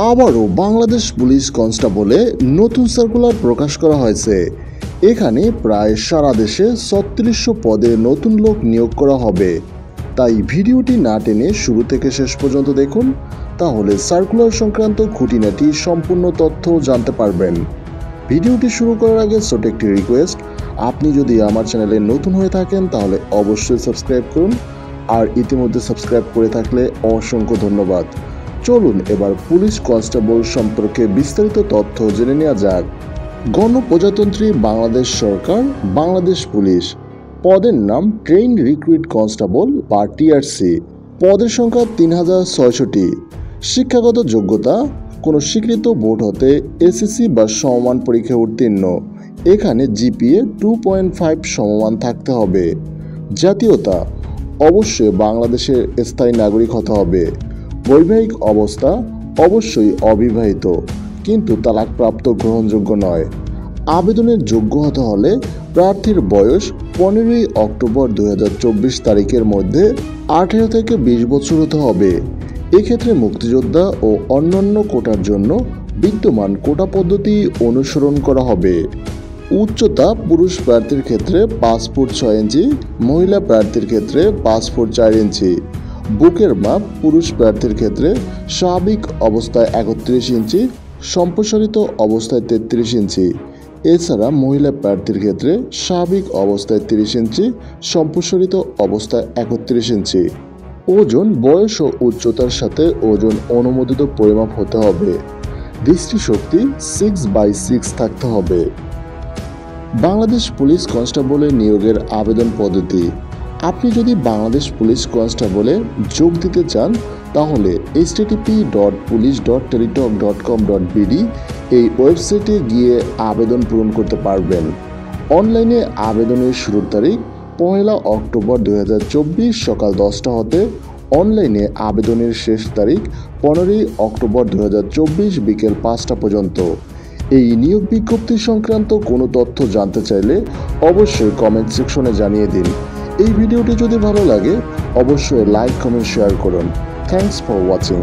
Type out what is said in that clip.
আবারও বাংলাদেশ পুলিশ কনস্টেবলে নতুন সার্কুলার প্রকাশ করা হয়েছে। এখানে প্রায় সারা দেশে ৩৬০০ পদে নতুন লোক নিয়োগ করা হবে। তাই ভিডিওটি না টেনে শুরু থেকে শেষ পর্যন্ত দেখুন, তাহলে সার্কুলার সংক্রান্ত খুঁটিনাটি সম্পূর্ণ তথ্য জানতে পারবেন। ভিডিওটি শুরু করার আগে ছোট একটি রিকোয়েস্ট, আপনি যদি আমার চ্যানেলে নতুন হয়ে থাকেন তাহলে অবশ্যই সাবস্ক্রাইব করুন, আর ইতিমধ্যে সাবস্ক্রাইব করে থাকলে অসংখ্য ধন্যবাদ। চলুন এবার পুলিশ কনস্টেবল সম্পর্কে বিস্তারিত তথ্য জেনে নেওয়া যাক। গণপ্রজাতন্ত্রী বাংলাদেশ সরকার বাংলাদেশ পুলিশ, পদের নাম ট্রেইন রিক্রুইট কনস্টেবল বা টিআরসি। পদের সংখ্যা ৩০৬৬টি। শিক্ষাগত যোগ্যতা কোনো স্বীকৃত বোর্ড হতে এসএসসি বা সমমান পরীক্ষায় উত্তীর্ণ। এখানে জিপিএ 2.5 সমমান থাকতে হবে। জাতীয়তা অবশ্যই বাংলাদেশের স্থায়ী নাগরিক হতে হবে। বৈবাহিক অবস্থা অবশ্যই অবিবাহিত, কিন্তু তালাকপ্রাপ্ত গ্রহণযোগ্য নয়। আবেদনের যোগ্য হতে হলে প্রার্থীর বয়স 15ই অক্টোবর 2024 তারিখের মধ্যে 18 থেকে 20 বছর হতে হবে। এক্ষেত্রে মুক্তিযোদ্ধা ও অন্যান্য কোটার জন্য বিদ্যমান কোটা পদ্ধতি অনুসরণ করা হবে। উচ্চতা পুরুষ প্রার্থীর ক্ষেত্রে 5 ফুট 6 ইঞ্চি, মহিলা প্রার্থীর ক্ষেত্রে 5 ফুট 4 ইঞ্চি। বুকের মাপ পুরুষ প্রার্থীর ক্ষেত্রে স্বাভাবিক অবস্থায় 31 ইঞ্চি, সম্প্রসারিত অবস্থায় 33 ইঞ্চি। এছাড়া মহিলা প্রার্থীর ক্ষেত্রে স্বাভাবিক অবস্থায় 30 ইঞ্চি, সম্প্রসারিত অবস্থায় 31 ইঞ্চি। ওজন বয়স ও উচ্চতার সাথে ওজন অনুমোদিত পরিমাপ হতে হবে। দৃষ্টিশক্তি 6/6 থাকতে হবে। বাংলাদেশ পুলিশ কনস্টেবলে নিয়োগের আবেদন পদ্ধতি। আপনি যদি বাংলাদেশ পুলিশ কনস্টেবলে যোগ দিতে চান তাহলে http.police.teletalk.com.bd এই ওয়েবসাইটে গিয়ে আবেদন পূরণ করতে পারবেন। অনলাইনে আবেদনের শুরুর তারিখ 1 অক্টোবর 2024 সকাল 10টা হতে অনলাইনে আবেদনের শেষ তারিখ 15 অক্টোবর 2024 বিকেল 5টা পর্যন্ত। এই নিয়োগ বিজ্ঞপ্তি সংক্রান্ত কোনো তথ্য জানতে চাইলে অবশ্যই কমেন্ট সেকশনে জানিয়ে দিন। এই ভিডিওটি যদি ভালো লাগে অবশ্যই লাইক, কমেন্ট, শেয়ার করুন। Thanks for watching.